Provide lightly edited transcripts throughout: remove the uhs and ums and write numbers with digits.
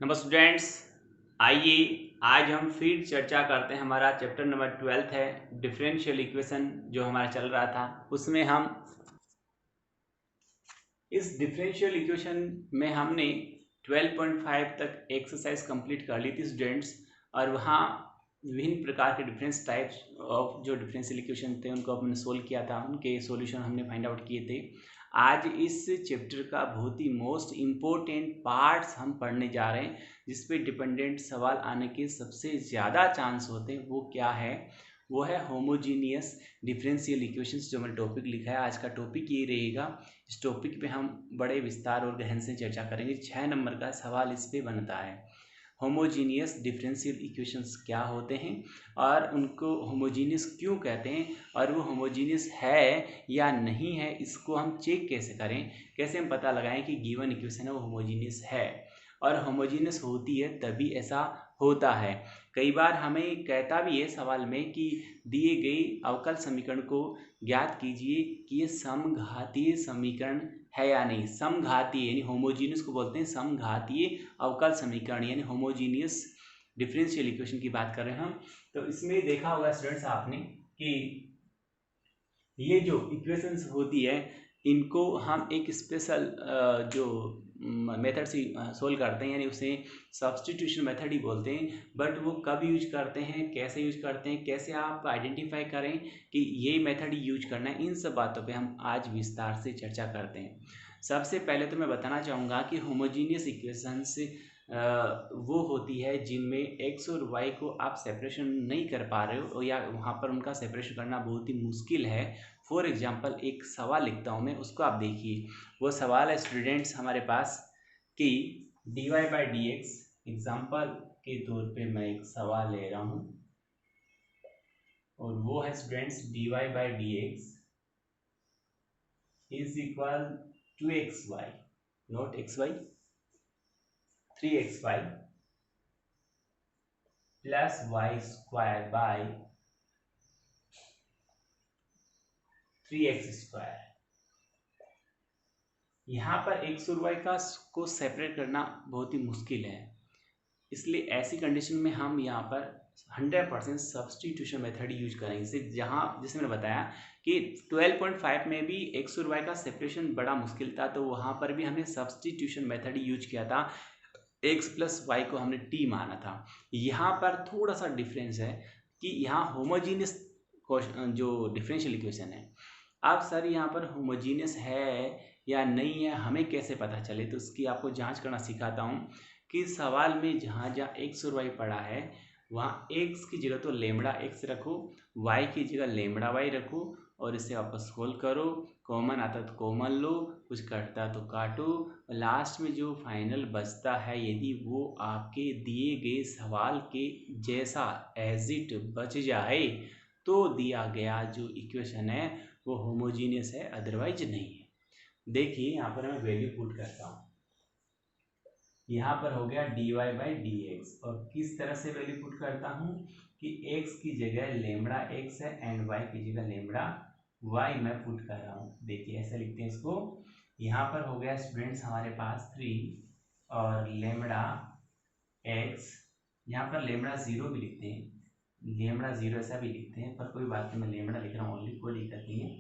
नमस्ते स्टूडेंट्स। आइए आज हम फिर चर्चा करते हैं। हमारा चैप्टर नंबर 12 है डिफरेंशियल इक्वेशन जो हमारा चल रहा था। उसमें हम इस डिफरेंशियल इक्वेशन में हमने 12.5 तक एक्सरसाइज कंप्लीट कर ली थी स्टूडेंट्स। और वहाँ विभिन्न प्रकार के डिफरेंस टाइप्स ऑफ जो डिफरेंशियल इक्वेशन थे उनको हमने सोल्व किया था, उनके सॉल्यूशन हमने फाइंड आउट किए थे। आज इस चैप्टर का बहुत ही मोस्ट इम्पोर्टेंट पार्ट्स हम पढ़ने जा रहे हैं, जिस पे डिपेंडेंट सवाल आने के सबसे ज़्यादा चांस होते हैं। वो क्या है? वो है होमोजीनियस डिफरेंशियल इक्वेशंस, जो मैंने टॉपिक लिखा है। आज का टॉपिक ये रहेगा। इस टॉपिक पे हम बड़े विस्तार और गहन से चर्चा करेंगे। 6 नंबर का सवाल इस पे बनता है। होमोजीनियस डिफरेंशियल इक्वेशंस क्या होते हैं और उनको होमोजीनियस क्यों कहते हैं, और वो होमोजीनियस है या नहीं है, इसको हम चेक कैसे करें, कैसे हम पता लगाएं कि गिवन इक्वेशन है वो होमोजीनियस है। और होमोजीनियस होती है तभी ऐसा होता है। कई बार हमें कहता भी है सवाल में कि दिए गए अवकल समीकरण को ज्ञात कीजिए कि ये समघातीय समीकरण है या नहीं। समघातीय यानी होमोजीनियस को बोलते हैं समघातीय अवकल समीकरण, यानी होमोजीनियस डिफरेंशियल इक्वेशन की बात कर रहे हैं हम। तो इसमें देखा होगा स्टूडेंट्स आपने कि ये जो इक्वेशंस होती है इनको हम एक स्पेशल जो मेथड से सोल्व करते हैं, यानी उसे सब्स्टिट्यूशन मेथड ही बोलते हैं। बट वो कब यूज करते हैं, कैसे यूज करते हैं, कैसे आप आइडेंटिफाई करें कि ये मेथड ही यूज करना है, इन सब बातों पे हम आज विस्तार से चर्चा करते हैं। सबसे पहले तो मैं बताना चाहूँगा कि होमोजीनियस इक्वेशंस वो होती है जिनमें एक्स और वाई को आप सेपरेशन नहीं कर पा रहे हो, या वहाँ पर उनका सेपरेशन करना बहुत ही मुश्किल है। फॉर एग्जाम्पल एक सवाल लिखता हूँ मैं, उसको आप देखिए। वो सवाल है स्टूडेंट्स हमारे पास कि dy by d x, example के तौर पे मैं एक सवाल ले रहा हूँ, और वो है students dy by d x is equal to x y, not x y, 3xy plus y square by 3x square. यहाँ पर एक्स और वाई का को सेपरेट करना बहुत ही मुश्किल है, इसलिए ऐसी कंडीशन में हम यहाँ पर 100% सब्सटीट्यूशन मेथड यूज करेंगे। जैसे मैंने बताया कि 12.5 में भी एक्स और वाई का सेपरेशन बड़ा मुश्किल था, तो वहाँ पर भी हमने सब्सटीट्यूशन मेथड यूज किया था। एक्स प्लस वाई को हमने टी माना था। यहाँ पर थोड़ा सा डिफरेंस है कि यहाँ होमोजीनियस जो डिफरेंशियल इक्वेशन है, अब सर यहाँ पर होमोजीनियस है या नहीं है हमें कैसे पता चले, तो उसकी आपको जांच करना सिखाता हूँ कि सवाल में जहाँ जहाँ एक्स और वाई पड़ा है वहाँ एक्स की जगह तो लेमड़ा एक्स रखो, वाई की जगह लेमड़ा वाई रखो, और इसे वापस सोल्व करो। कॉमन आता तो कॉमन लो, कुछ कटता तो काटो। लास्ट में जो फाइनल बचता है, यदि वो आपके दिए गए सवाल के जैसा एज इट बच जाए, तो दिया गया जो इक्वेशन है वो होमोजीनियस है, अदरवाइज नहीं है। देखिए यहाँ पर मैं वैल्यू पुट करता हूँ। यहाँ पर हो गया dy बाई डी एक्स, और किस तरह से वैल्यू पुट करता हूँ कि x की जगह लेमड़ा x है एंड y की जगह लेमड़ा y मैं पुट कर रहा हूँ। देखिए ऐसे लिखते हैं इसको। यहाँ पर हो गया स्टूडेंट्स हमारे पास 3 और लेमड़ा x, यहाँ पर लेमड़ा 0 भी लिखते हैं, लेमड़ा 0 ऐसा भी लिखते हैं, पर कोई बात नहीं, मैं लेमड़ा लिख रहा हूँ ओनली, कोई दिक्कत नहीं है।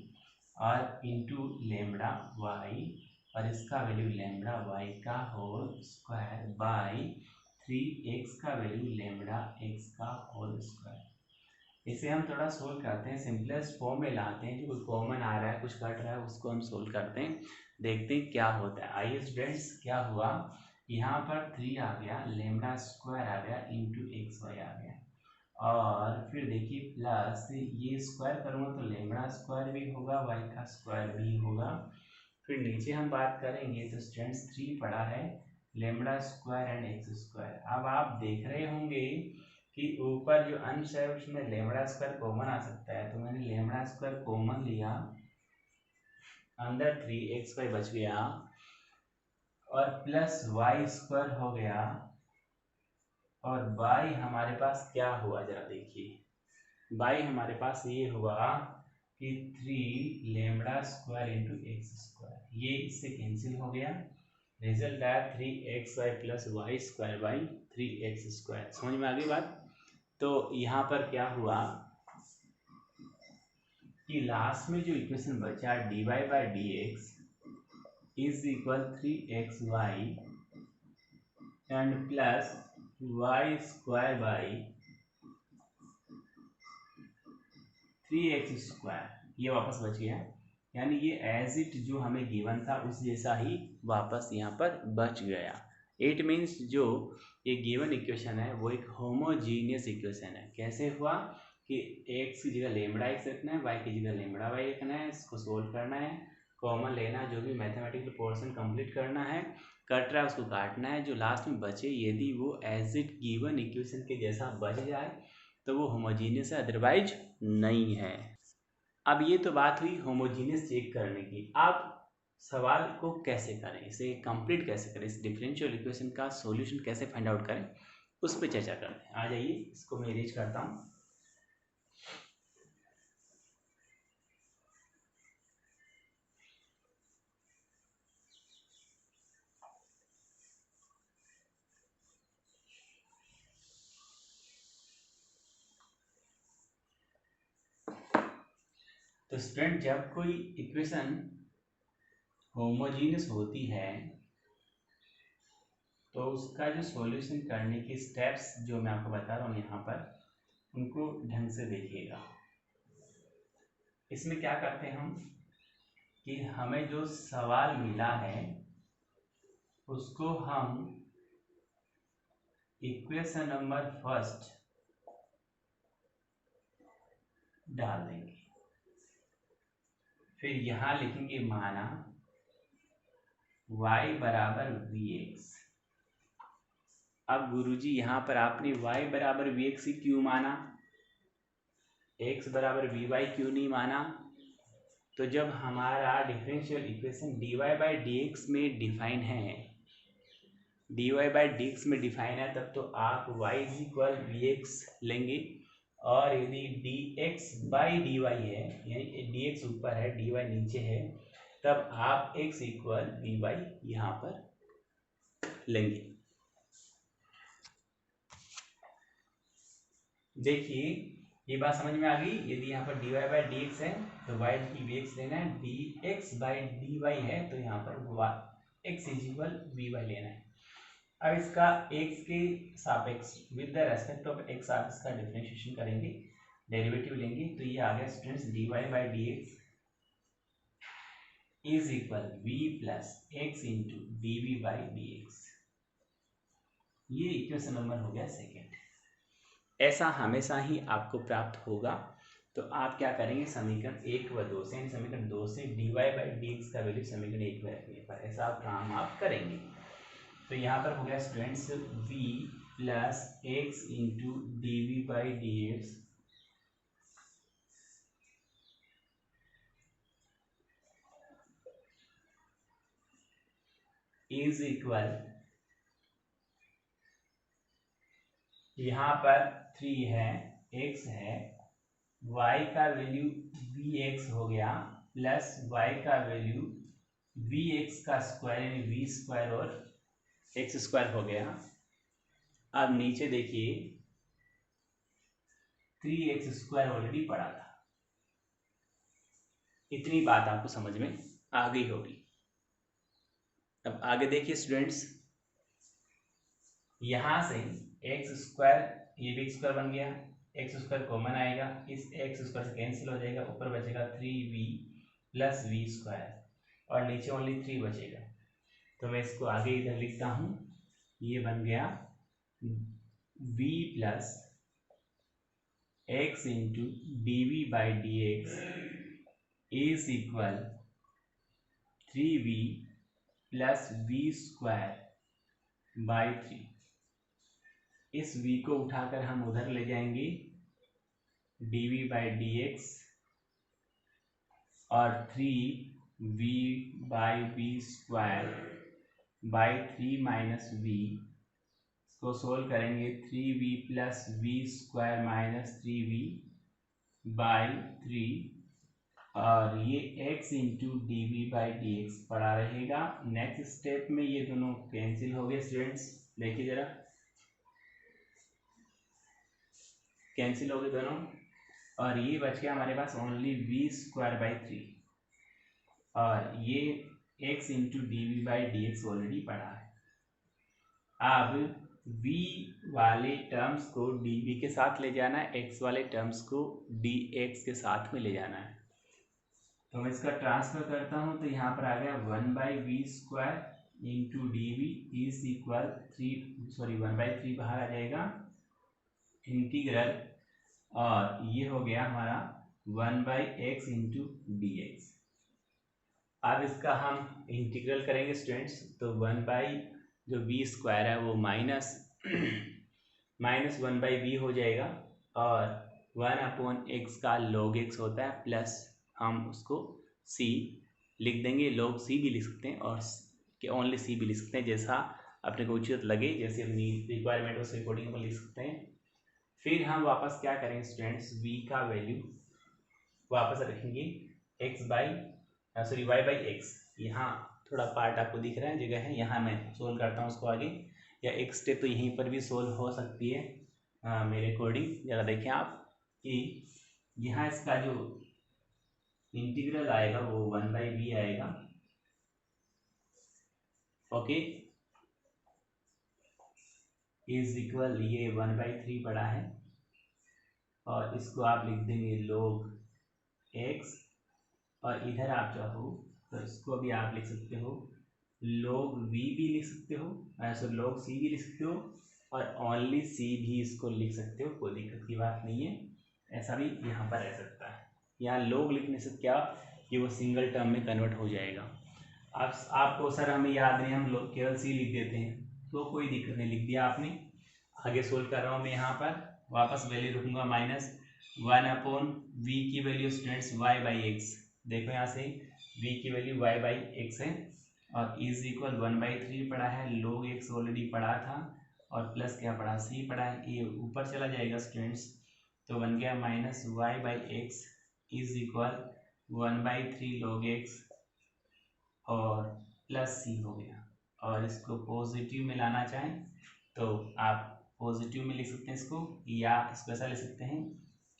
और इंटू लेमड़ा वाई, और इसका वैल्यू लेमड़ा वाई का होल स्क्वायर बाई 3x का वैल्यू लेमड़ा x का होल स्क्वायर। इसे हम थोड़ा सोल्व करते हैं, सिंपलेस्ट फॉर्म में लाते हैं। जो कुछ कॉमन आ रहा है, कुछ कट रहा है, उसको हम सोल्व करते हैं, देखते हैं क्या होता है। आइए स्टूडेंट्स, क्या हुआ, यहाँ पर 3 आ गया, लेमड़ा स्क्वायर आ गया, इंटू एक्स वाई आ गया, और फिर देखिए प्लस ये स्क्वायर करूँगा तो लेमड़ा स्क्वायर भी होगा, वाई का स्क्वायर भी होगा। फिर नीचे हम बात करेंगे तो स्टूडेंट्स 3 पड़ा है, lambda square and x square. अब आप देख रहे होंगे कि ऊपर जो अंश है उसमें लेमड़ा स्क्वायर कॉमन आ सकता है, तो मैंने लेमड़ा स्क्वायर कॉमन लिया, अंदर 3xy बच गया, और प्लस वाई स्क्वायर हो गया, और बाई हमारे पास क्या हुआ जरा देखिए। बाई हमारे पास ये हुआ कि 3 lambda square into x square, ये इससे कैंसिल हो गया, रिजल्ट आया 3xy plus y square by 3x²। समझ में आ गई बात। तो यहाँ पर क्या हुआ कि लास्ट में जो इक्वेशन बचा dy by d x is equal 3xy and plus y square by 3x², ये वापस बच गया। यानी ये एज इट जो हमें गिवन था उस जैसा ही वापस यहाँ पर बच गया। इट मीन्स जो ये गिवन इक्वेशन है वो एक होमोजीनियस इक्वेशन है। कैसे हुआ कि x की जगह लेमड़ा एक्स रखना है, y की जगह लेमड़ा वाई रखना है, इसको सोल्व करना है, कॉमन लेना, जो भी मैथमेटिकल पोर्शन कंप्लीट करना है, कट रहा है उसको काटना है, जो लास्ट में बचे यदि वो एज इट गिवन इक्वेशन के जैसा बच जाए तो वो होमोजीनियस है, अदरवाइज नहीं है। अब ये तो बात हुई होमोजीनियस चेक करने की। अब सवाल को कैसे करें, इसे कंप्लीट कैसे करें, इस डिफरेंशियल इक्वेशन का सॉल्यूशन कैसे फाइंड आउट करें, उस पर चर्चा करते हैं। आ जाइए, इसको मैं अरेंज करता हूँ। तो स्टूडेंट, जब कोई इक्वेशन होमोजीनियस होती है तो उसका जो सॉल्यूशन करने की स्टेप्स जो मैं आपको बता रहा हूँ यहाँ पर, उनको ढंग से देखिएगा। इसमें क्या करते हैं हम कि हमें जो सवाल मिला है उसको हम इक्वेशन नंबर फर्स्ट डाल देंगे, फिर यहाँ लिखेंगे माना y बराबर vx। अब गुरुजी यहाँ पर आपने y बराबर vx ही क्यों माना, x बराबर vy क्यों नहीं माना? तो जब हमारा differential equation dy by d x में डिफाइन है, dy बाई डी एक्स में डिफाइन है, तब तो आप y is equal v x लेंगे, और यदि dx बाई dy है, यानी dx ऊपर है dy नीचे है, तब आप x इक्वल वी यहाँ पर लेंगे। देखिए ये बात समझ में आ गई। यदि यहाँ पर dy बाई डी एक्स है तो y की वी एक्स लेना है, dx बाई डी है तो यहाँ पर x इज इक्वल वी लेना है। अब इसका x के सापेक्ष with the respect of x आप इसका डिफरेंशिएशन करेंगे, डेरिवेटिव लेंगे, तो ये आ गया students dy by d x is equal v plus x into d v by d x. ये इक्वेशन नंबर हो गया सेकेंड। ऐसा हमेशा ही आपको प्राप्त होगा। तो आप क्या करेंगे, समीकरण 1 व 2 से, समीकरण 2 से dy बाई डी एक्स का वैल्यू समीकरण 1 में रखने पर ऐसा आप काम आप करेंगे। तो यहाँ पर हो गया students v plus x into d v by d x is equal, यहाँ पर 3 है, x है, y का वैल्यू vx हो गया, प्लस y का वैल्यू vx का स्क्वायर यानी v स्क्वायर और x स्क्वायर हो गया। अब नीचे देखिए 3x² ऑलरेडी पड़ा था। इतनी बात आपको समझ में आ गई होगी। अब आगे देखिए स्टूडेंट्स, यहां से x², ये भी x² बन गया, x² कॉमन आएगा, इस x² से कैंसिल हो जाएगा, ऊपर बचेगा 3v प्लस v² और नीचे ओनली 3 बचेगा। तो मैं इसको आगे इधर लिखता हूं, ये बन गया v plus x into d v by d x is equal 3v plus v square by 3। इस v को उठाकर हम उधर ले जाएंगे, dv बाई डी एक्स और 3v by v square by 3 minus v, इसको सोल्व करेंगे 3v plus v square minus 3v by 3 और ये x into d v by d x पड़ा रहेगा। नेक्स्ट स्टेप में ये दोनों कैंसिल हो गए स्टूडेंट्स, देखिए जरा कैंसिल हो गए दोनों, और ये बच गया हमारे पास ओनली वी स्क्वायर बाई 3, और ये x into d v by d x already पड़ा है। अब v वाले टर्म्स को dv के साथ ले जाना है, x वाले टर्म्स को dx के साथ में ले जाना है। तो मैं इसका ट्रांसफर करता हूँ, तो यहाँ पर आ गया 1/v² into d v is equal 1/3 बाहर आ जाएगा इंटीग्रल, और ये हो गया हमारा 1/x इंटू डी एक्स। अब इसका हम इंटीग्रल करेंगे स्टूडेंट्स, तो 1 जो v स्क्वायर है वो माइनस 1/v हो जाएगा, और 1/x का log x होता है, प्लस हम उसको c लिख देंगे, log c भी लिख सकते हैं और ओनली c भी लिख सकते हैं, जैसा अपने को उचित लगे, जैसे अपनी रिक्वायरमेंट उस अकॉर्डिंग को लिख सकते हैं। फिर हम वापस क्या करेंगे स्टूडेंट्स, v का वैल्यू वापस रखेंगे y बाई एक्स। यहाँ थोड़ा पार्ट आपको दिख रहा है, जगह है, यहाँ मैं सोल्व करता हूँ उसको आगे, या एक स्टेप तो यहीं पर भी सोल्व हो सकती है मेरे अकॉर्डिंग। ज़रा देखें आप कि यहाँ इसका जो इंटीग्रल आएगा वो 1/v आएगा, ओके, इज इक्वल ये 1/3 पड़ा है, और इसको आप लिख देंगे log x, और इधर आप चाहो तो इसको भी आप लिख सकते हो log v भी लिख सकते हो, ऐसे log c भी लिख सकते हो, और ओनली c भी इसको लिख सकते हो, कोई दिक्कत की बात नहीं है, ऐसा भी यहाँ पर रह सकता है। यहाँ log लिखने से क्या कि वो सिंगल टर्म में कन्वर्ट हो जाएगा। अब आपको सर हमें याद नहीं, हम लोग केवल c लिख देते हैं, तो कोई दिक्कत नहीं, लिख दिया आपने। आगे सोल्व कर रहा हूँ मैं, यहाँ पर वापस वैल्यू रखूँगा -1/v की वैल्यू स्टूडेंट्स y/x, देखो यहाँ से v की वैल्यू y/x है, और इज इक्वल 1/3 पड़ा है, log x ऑलरेडी पड़ा था, और प्लस क्या पड़ा, c पड़ा है, ये ऊपर चला जाएगा स्टूडेंट्स, तो बन गया -y/x is equal 1/3 log x और प्लस c हो गया। और इसको पॉजिटिव में लाना चाहें तो आप पॉजिटिव में लिख सकते हैं इसको, या इसको ऐसा लिख सकते हैं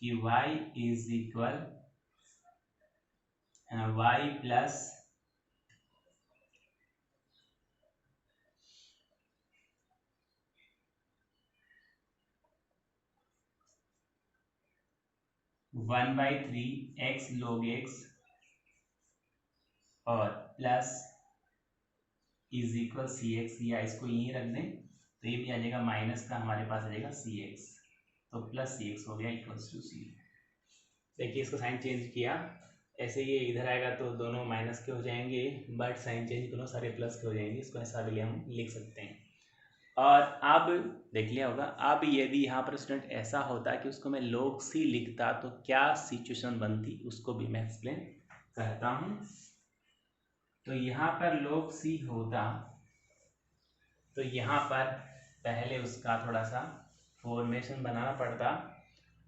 कि y is equal y plus 1/3 x log x और plus is equal c x, या इसको यहीं रख दें तो ये भी आ जाएगा, माइनस का हमारे पास आ जाएगा सी एक्स, तो प्लस सी एक्स हो गया इक्वल्स टू सी। देखिए इसको साइन चेंज किया, ऐसे ये इधर आएगा तो दोनों माइनस के हो जाएंगे, बट साइन चेंज दोनों सारे प्लस के हो जाएंगे, इसको ऐसा भी हम लिख सकते हैं। और अब देख लिया होगा, अब यदि यहाँ पर स्टूडेंट ऐसा होता कि उसको मैं log c लिखता तो क्या सिचुएशन बनती, उसको भी मैं एक्सप्लेन करता हूँ। तो यहाँ पर log c होता तो यहाँ पर पहले उसका थोड़ा सा फॉर्मेशन बनाना पड़ता,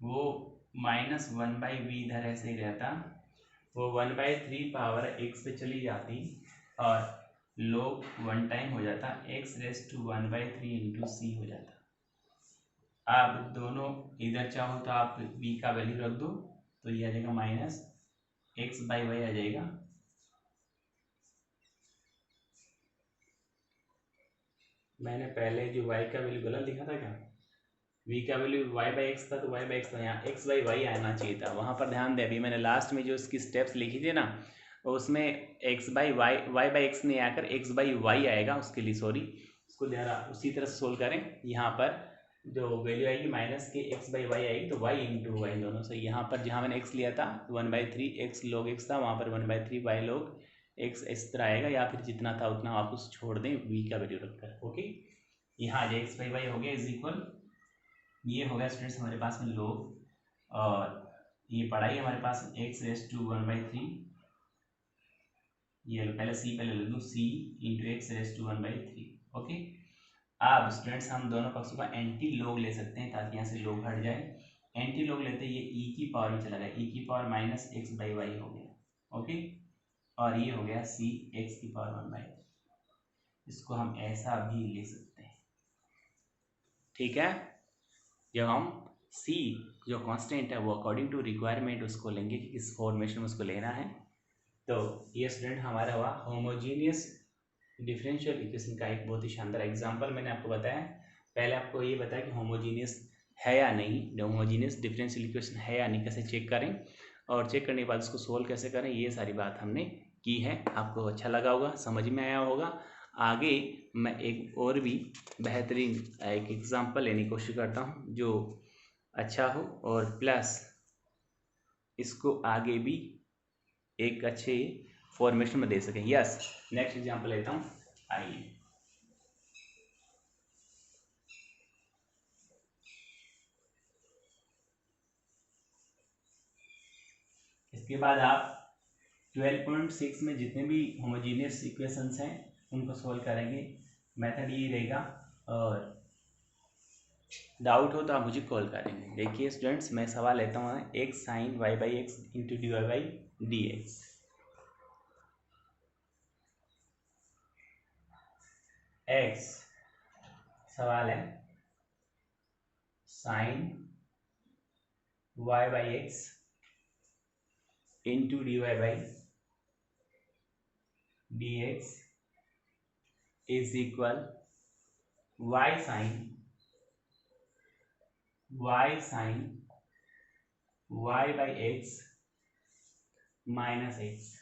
वो -1/v इधर ऐसे ही रहता, वो 1/3 पावर x पे चली जाती, और log 1 टाइम हो जाता, x⁻⁴ इंटू c हो जाता। अब दोनों इधर चाहो तो आप v का वैल्यू रख दो, तो ये आ जाएगा -x/y आ जाएगा, मैंने पहले जो y का वैल्यू गलत लिखा था क्या, v का वैल्यू y/x था, तो y/x था, यहाँ x/y आना चाहिए था, वहाँ पर ध्यान दें। अभी मैंने लास्ट में जो इसकी स्टेप्स लिखी थी ना, उसमें y/x नहीं आकर x/y आएगा, उसके लिए सॉरी, उसको ज़रा उसी तरह से सोल्व करें। यहाँ पर जो वैल्यू आएगी माइनस के x/y आएगी, तो y इंटू वाई दोनों से, यहाँ पर जहाँ मैंने x लिया था 1/3 x log x था, वहाँ पर 1/3 y log x इस तरह आएगा, या फिर जितना था उतना आप उस छोड़ दें v का वैल्यू रखकर, ओके। यहाँ आ जाए x/y हो गया इज इक्वल, ये हो गया स्टूडेंट्स हमारे पास में log, और ये पढ़ाई हमारे पास x⁻⁴, ये पहले c पहले ले लूँ, c इंटू x⁻⁴, ओके। अब स्टूडेंट्स हम दोनों पक्षों का एंटी लॉग ले सकते हैं ताकि यहाँ से लॉग हट जाए। एंटी लॉग लेते ये e की पावर में चला गया, e की पावर -x/y हो गया, ओके, और ये हो गया सी एक्स की पावर 1/, इसको हम ऐसा भी ले सकते हैं। ठीक है, जब हम सी जो कांस्टेंट है वो अकॉर्डिंग टू रिक्वायरमेंट उसको लेंगे कि किस फॉर्मेशन में उसको लेना है। तो ये स्टूडेंट हमारा हुआ होमोजीनियस डिफरेंशियल इक्वेशन का एक बहुत ही शानदार एग्जांपल मैंने आपको बताया। पहले आपको ये बताया कि होमोजीनियस है या नहीं, होमोजीनियस डिफरेंशियल इक्वेशन है या नहीं, कैसे चेक करें, और चेक करने के बाद उसको सोल्व कैसे करें, ये सारी बात हमने की है। आपको अच्छा लगा होगा, समझ में आया होगा। आगे मैं एक और भी बेहतरीन एक एग्जांपल लेने की कोशिश करता हूँ जो अच्छा हो और प्लस इसको आगे भी एक अच्छे फॉर्मेशन में दे सकें। यस, नेक्स्ट एग्जांपल लेता हूँ, आइए। इसके बाद आप 12.6 में जितने भी होमोजीनियस इक्वेशंस हैं उनको सोल्व करेंगे। मेथड ये रहेगा, और डाउट हो तो आप मुझे कॉल करेंगे। देखिए स्टूडेंट्स, मैं सवाल लेता हूँ, x sine y by x into d y by d x. एक्स सवाल है sine y by x into d y by d x is equal y sine y by x minus x.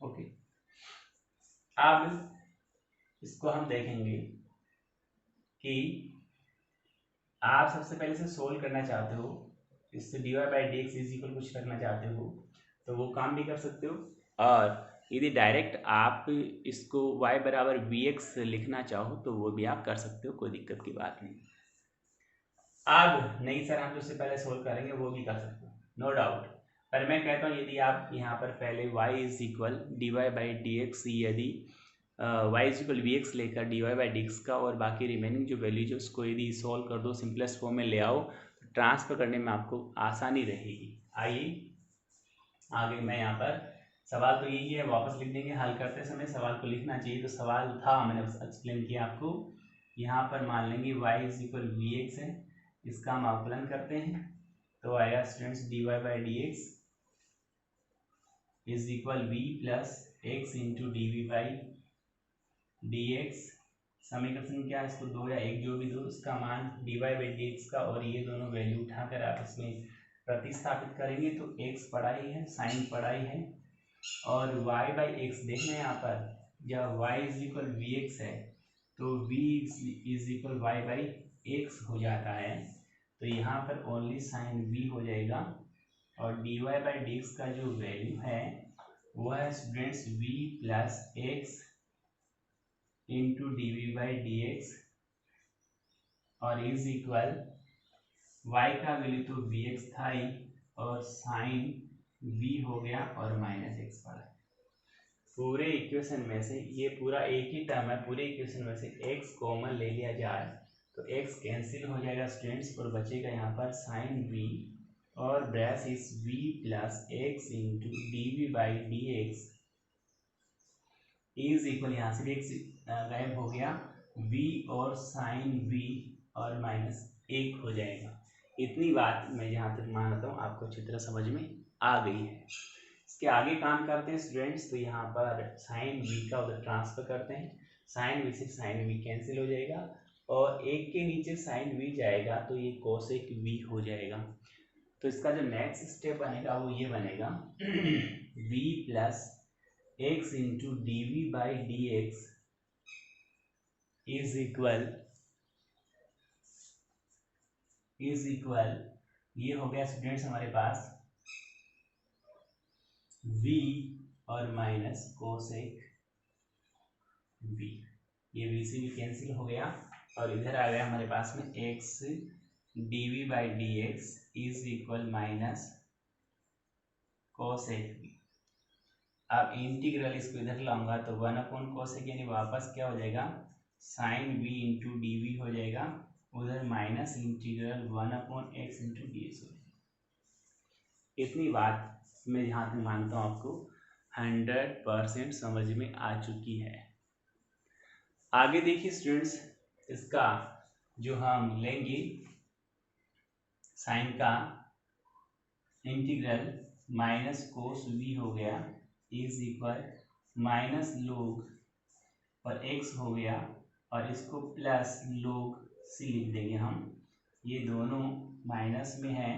Okay, अब इसको हम देखेंगे कि आप सबसे पहले से सोल्व करना चाहते हो, इससे d y by d x is equal कुछ रखना चाहते हो तो वो काम भी कर सकते हो, और यदि डायरेक्ट आप इसको y बराबर वी एक्स लिखना चाहो तो वो भी आप कर सकते हो, कोई दिक्कत की बात नहीं। अब नहीं सर हम उससे पहले सोल्व करेंगे, वो भी कर सकते हो, नो डाउट। पर मैं कहता हूँ यदि आप यहाँ पर पहले y is equal d y by d x, यदि y is equal v x लेकर d y by d x का और बाकी रिमेनिंग जो वैल्यूज है उसको यदि सॉल्व कर दो, सिंपलेस्ट फॉर्म में ले आओ, तो ट्रांसफर करने में आपको आसानी रहेगी। आइए आगे, मैं यहाँ पर सवाल तो यही है, वापस लिख देंगे, हल करते समय सवाल को लिखना चाहिए। तो सवाल था, मैंने एक्सप्लेन किया आपको। यहाँ पर मान लेंगे y is equal v x है, इसका हम अवकलन करते हैं तो आएगा students d y by d x is equal v plus x into d v by d x. समीकरण क्या है, इसको दो या एक जो भी दो, इसका मान d y by d x का, और ये दोनों वैल्यू उठाकर आप इसमें प्रतिस्थापित करेंगे तो x पड़ा ही है, साइन पड़ा ही है, और y बाई एक्स देखना है यहाँ पर, जब y is equal v x है तो v is equal y by x हो जाता है, तो यहाँ पर ओनली साइन v हो जाएगा, और d y by d x का जो वैल्यू है वो है students v plus x into d v by d x, और इज इक्वल y का वैल्यू तो वी एक्स था ही, और साइन v हो गया और माइनस एक्स पड़ा। पूरे इक्वेशन में से ये पूरा एक ही टर्म है, पूरे इक्वेशन में से x कॉमन ले लिया जाए तो x कैंसिल हो जाएगा स्टूडेंट्स, और बचेगा यहाँ पर साइन v, और brace is v plus x into d v by d x is equal, यहाँ से भी x गायब हो गया, v और साइन v और माइनस एक हो जाएगा। इतनी बात मैं जहाँ तक मानता हूँ आपको अच्छी तरह समझ में आ गई है। इसके आगे काम करते हैं स्टूडेंट्स, तो यहाँ पर साइन v का उधर ट्रांसफर करते हैं, साइन v से साइन v कैंसिल हो जाएगा, और एक के नीचे साइन v जाएगा तो ये कोसेक v हो जाएगा। तो इसका जो नेक्स्ट स्टेप बनेगा वो ये बनेगा v plus x into d v by d x is equal ये हो गया स्टूडेंट्स हमारे पास v और माइनस कोसेक v, ये v से भी कैंसिल हो गया, और इधर आ गया हमारे पास में x d v by d x is equal minus cosec v। अब इंटीग्रल इसको इधर लाऊंगा तो 1 कोसेक, यानी वापस क्या हो जाएगा, sine v into d v हो जाएगा, उधर minus integral 1/x into d x हो जाएगा। इतनी बात मैं जहाँ तक मानता हूँ आपको 100% समझ में आ चुकी है। आगे देखिए स्टूडेंट्स, इसका जो हम लेंगे साइन का इंटीग्रल माइनस कोस v हो गया इज इक्वल माइनस लोग और x हो गया और इसको प्लस लोग c लिख देंगे हम। ये दोनों माइनस में है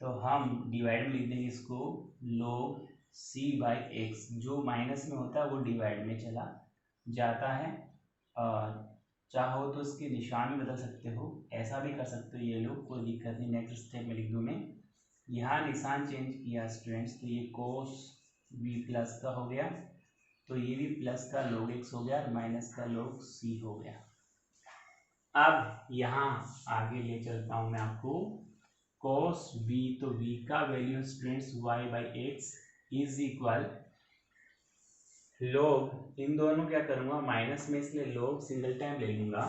तो हम डिवाइड में लिख देंगे इसको लोग c बाई एक्स। जो माइनस में होता है वो डिवाइड में चला जाता है और चाहो तो इसके निशान भी बदल सकते हो, ऐसा भी कर सकते हो, ये लोग कोई दिक्कत नहीं। नेक्स्ट स्टेप में लिख दूँ मैं, यहाँ निशान चेंज किया स्टूडेंट्स तो ये कोस v प्लस का हो गया तो ये भी प्लस का log x हो गया और माइनस का log c हो गया। अब यहाँ आगे ले चलता हूँ मैं आपको cos v, तो v का value students y by x is equal log, इन दोनों क्या करूँगा माइनस में इसलिए log सिंगल टाइम ले लूँगा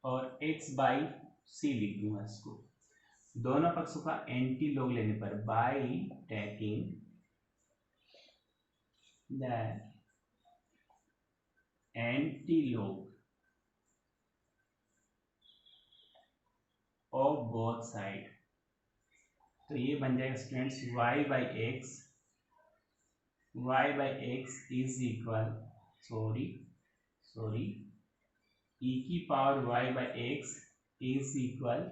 और x बाई c लिख दूँगा इसको। दोनों पक्षों का एंटी लॉग लेने पर by taking that anti log of both side, तो ये बन जाएगा students y by x is equal sorry e की power y by x is equal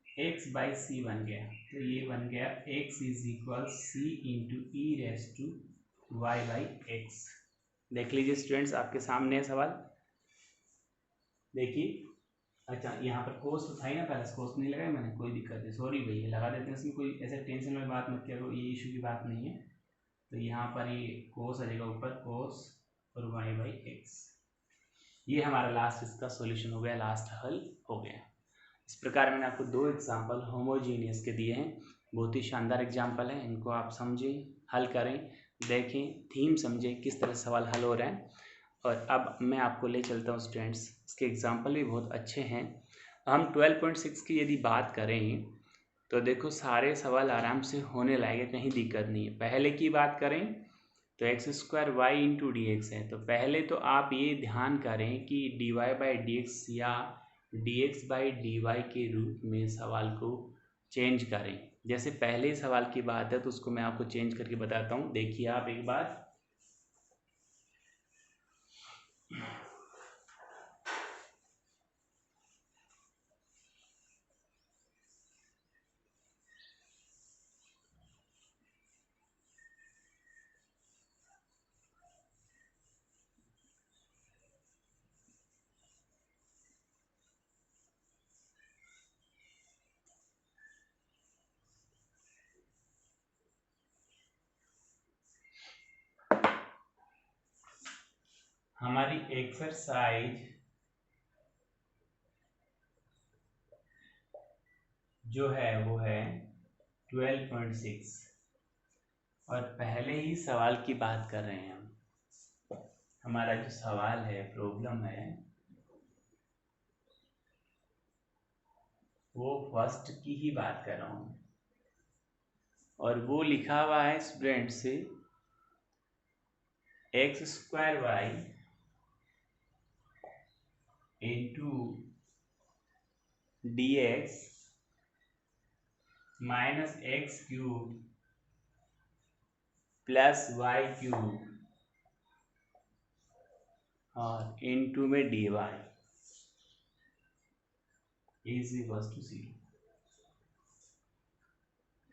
x by c बन गया। तो ये बन गया x is equal c into e raise to y by x. देख लीजिए स्टूडेंट्स, आपके सामने है सवाल, देखिए। अच्छा, यहाँ पर कोस तो था ही ना, पहले कोस नहीं लगाया मैंने, कोई दिक्कत नहीं, सॉरी भैया, लगा देते हैं, इसमें कोई ऐसे टेंशन वाली बात मत करो, ये इशू की बात नहीं है। तो यहाँ पर ये कोस आ जाएगा ऊपर, कोस और वाई बाई एक्स। ये हमारा लास्ट इसका सॉल्यूशन हो गया, लास्ट हल हो गया। इस प्रकार मैंने आपको दो एग्जाम्पल होमोजीनियस के दिए हैं, बहुत ही शानदार एग्जाम्पल है, इनको आप समझें, हल करें, देखें, थीम समझें, किस तरह सवाल हल हो रहे हैं। और अब मैं आपको ले चलता हूँ स्टूडेंट्स, इसके एग्जाम्पल भी बहुत अच्छे हैं। हम 12.6 की यदि बात करें तो देखो सारे सवाल आराम से होने लायक है, कहीं दिक्कत नहीं है। पहले की बात करें तो x square y into d x है, तो पहले तो आप ये ध्यान करें कि d y by d x या d x by d y के रूप में सवाल को चेंज करें। जैसे पहले सवाल की बात है तो उसको मैं आपको चेंज करके बताता हूँ, देखिए आप एक बार। हमारी एक्सरसाइज जो है वो है 12.6 और पहले ही सवाल की बात कर रहे हैं हम। हमारा जो सवाल है, प्रॉब्लम है, वो फर्स्ट की ही बात कर रहा हूँ और वो लिखा हुआ है स्टूडेंट से x square y into d x minus x cube plus y cube और इंटू में d y is equal to 0।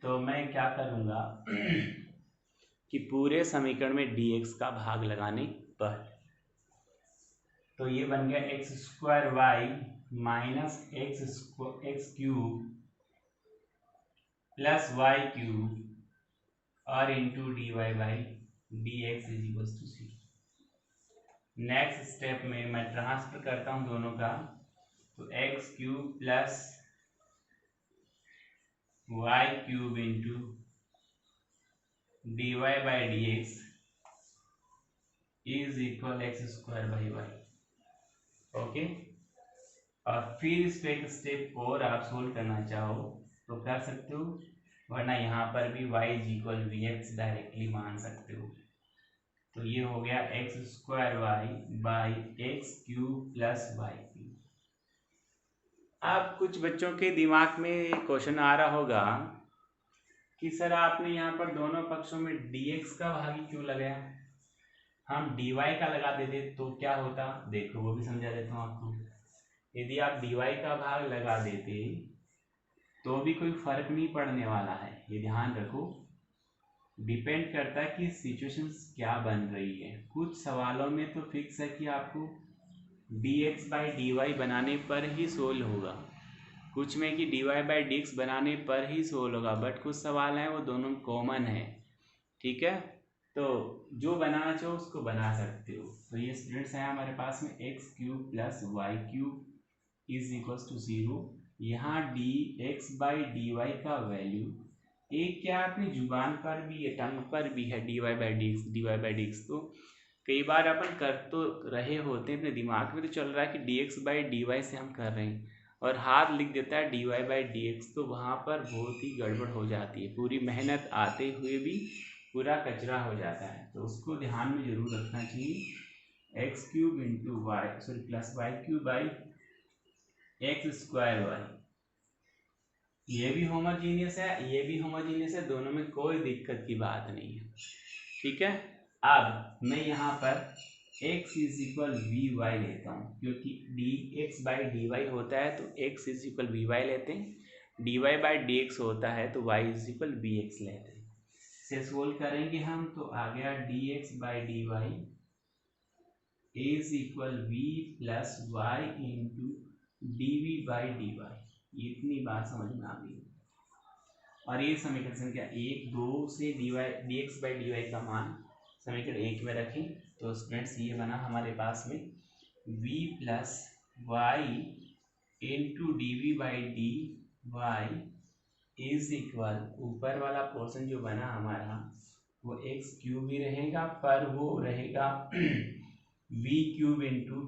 तो मैं क्या करूँगा कि पूरे समीकरण में dx का भाग लगाने पर, तो ये बन गया x square y minus x cube plus y cube और into d y by d x is equal to 0। Next step में मैं ट्रांसफर करता हूँ दोनों का, तो x cube plus y cube into d y by d x is equal x square by y. Okay, और फिर इस पे एक स्टेप और आप सोल्व करना चाहो तो कर सकते हो, वरना यहाँ पर भी y is equal v x directly मान सकते हो। तो ये हो गया x square y by x cube plus y cube. अब कुछ बच्चों के दिमाग में क्वेश्चन आ रहा होगा कि सर आपने यहाँ पर दोनों पक्षों में dx का भागी क्यों लगाया, हम dy का लगा देते तो क्या होता। देखो वो भी समझा देता हूँ आपको। यदि आप dy का भाग लगा देते तो भी कोई फर्क नहीं पड़ने वाला है, ये ध्यान रखो। डिपेंड करता है कि सिचुएशन क्या बन रही है। कुछ सवालों में तो फिक्स है कि आपको dx बाई dy बनाने पर ही सोल्व होगा, कुछ में कि dy बाई dx बनाने पर ही सोल्व होगा, बट कुछ सवाल हैं वो दोनों कॉमन है। ठीक है, तो जो बनाना चाहो उसको बना सकते हो। तो ये स्टूडेंट्स हैं हमारे पास में x cube plus y cube is equals to 0। यहाँ d x by d y का वैल्यू एक क्या अपनी जुबान पर भी है, टंग पर भी है, d y by d x, d y by d x. तो कई बार अपन कर तो रहे होते हैं, अपने दिमाग में तो चल रहा है कि d x by d y से हम कर रहे हैं, और हाथ लिख देता है d y by d x, तो वहाँ पर बहुत ही गड़बड़ हो जाती है। पूरी मेहनत आते हुए भी पूरा कचरा हो जाता है, तो उसको ध्यान में जरूर रखना चाहिए। X cube into y sorry plus y cube by x square y, ये भी होमोजीनियस है, ये भी होमोजीनियस है, दोनों में कोई दिक्कत की बात नहीं है। ठीक है, अब मैं यहाँ पर x is equal v y लेता हूँ, क्योंकि d x by d y होता है तो x is equal v y लेते हैं, d y by d x होता है तो y is equal v x लेते हैं। से सोल्व करेंगे हम तो आ गया d x by d y is equal v plus y into d v by d y. इतनी बात समझ में आ गई। और ये समीकरण संख्या 1, 2 से d x by d y का मान समीकरण 1 में रखें तो स्टूडेंट्स ये बना हमारे पास में v plus y into d v by d y is equal, ऊपर वाला पोर्शन जो बना हमारा वो एक्स क्यूब ही रहेगा, पर वो रहेगा v क्यूब इंटू,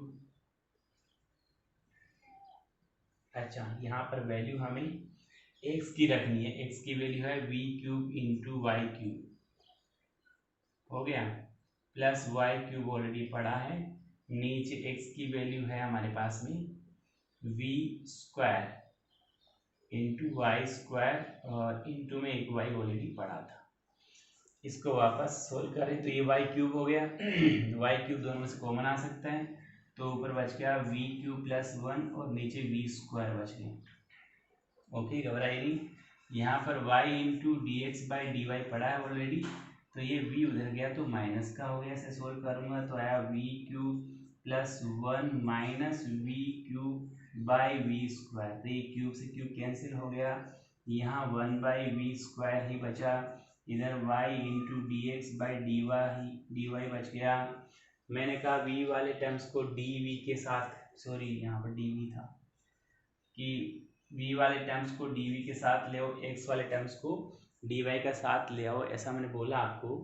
अच्छा यहाँ पर वैल्यू हमें x की रखनी है, x की वैल्यू है v cube into y cube, हो गया, प्लस वाई क्यूब ऑलरेडी पड़ा है, नीचे x की वैल्यू है हमारे पास में v square into y square, और इंटू में एक y ऑलरेडी पड़ा था। इसको वापस सोल्व करें तो ये वाई क्यूब हो गया वाई क्यूब दोनों में से कॉमन आ सकता है, तो ऊपर बच गया वी क्यूब प्लस 1 और नीचे वी स्क्वायर बच गया। ओके, घबराइए नहीं। यहाँ पर y into d x by d y पड़ा है ऑलरेडी, तो ये v उधर गया तो माइनस का हो गया, इसे सोल्व करूँगा तो आया v cube plus 1 minus v cube by v square, तो ये क्यूब से क्यूब कैंसिल हो गया, यहाँ 1 बाई वी स्क्वायर ही बचा, इधर y into d x by d y बच गया। मैंने कहा v वाले टर्म्स को dv के साथ, सॉरी यहाँ पर dv था, कि v वाले टर्म्स को dv के साथ ले आओ, x वाले टर्म्स को dy का साथ ले आओ, ऐसा मैंने बोला आपको।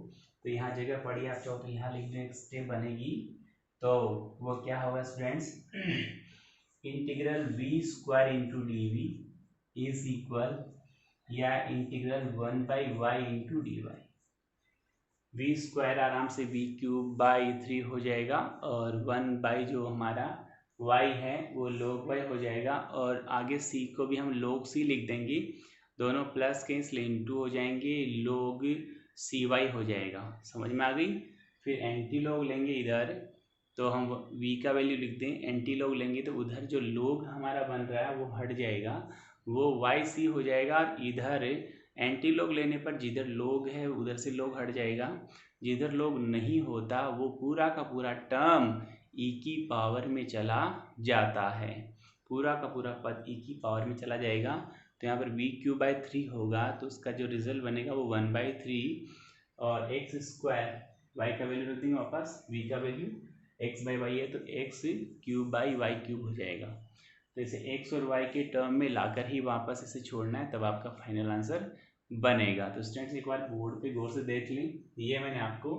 तो यहाँ जगह पड़ी, आप चाहो तो यहाँ लिख दें, स्टेप बनेगी, तो वो क्या होगा students, integral v square into d v is equal, या integral 1 by y into d y, v square आराम से वी क्यूब बाई 3 हो जाएगा, और 1 बाई जो हमारा y है वो log y हो जाएगा, और आगे c को भी हम log c लिख देंगे, दोनों प्लस के इसलिए इंटू हो जाएंगे, log cy हो जाएगा। समझ में आ गई। फिर एंटी लॉग लेंगे इधर, तो हम v का वैल्यू लिख दें, एंटी लॉग लेंगे तो उधर जो log हमारा बन रहा है वो हट जाएगा, वो yc हो जाएगा, और इधर एंटी लॉग लेने पर जिधर log है उधर से log हट जाएगा, जिधर log नहीं होता वो पूरा का पूरा टर्म e की पावर में चला जाता है, पूरा का पूरा पद e की पावर में चला जाएगा। तो यहाँ पर v क्यूब बाई 3 होगा, तो उसका जो रिजल्ट बनेगा वो 1 बाई 3, और एक्स स्क्वायर y का वैल्यू रख देंगे वापस, v का वैल्यू x बाई वाई है तो x cube by Y cube हो जाएगा। तो इसे x और y के टर्म में लाकर ही वापस इसे छोड़ना है, तब आपका फाइनल आंसर बनेगा। तो स्टूडेंट्स एक बार बोर्ड पे गौर से देख लें, ये मैंने आपको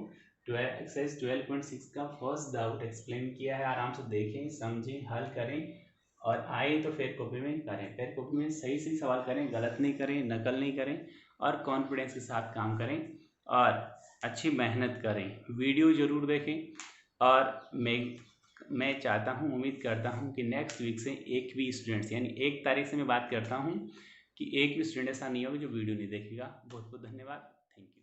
एक्सरसाइज 12.6 का फर्स्ट डाउट एक्सप्लेन किया है, आराम से देखें, समझें, हल करें, और आए तो फेयर कॉपी में करें। फेयर कॉपी में सही सही सवाल करें, गलत नहीं करें, नकल नहीं करें और कॉन्फिडेंस के साथ काम करें और अच्छी मेहनत करें। वीडियो ज़रूर देखें और मैं चाहता हूँ, उम्मीद करता हूँ कि नेक्स्ट वीक से एक भी स्टूडेंट्स, यानी 1 तारीख से मैं बात करता हूँ कि एक भी स्टूडेंट ऐसा नहीं होगा जो वीडियो नहीं देखेगा। बहुत बहुत धन्यवाद। Thank you.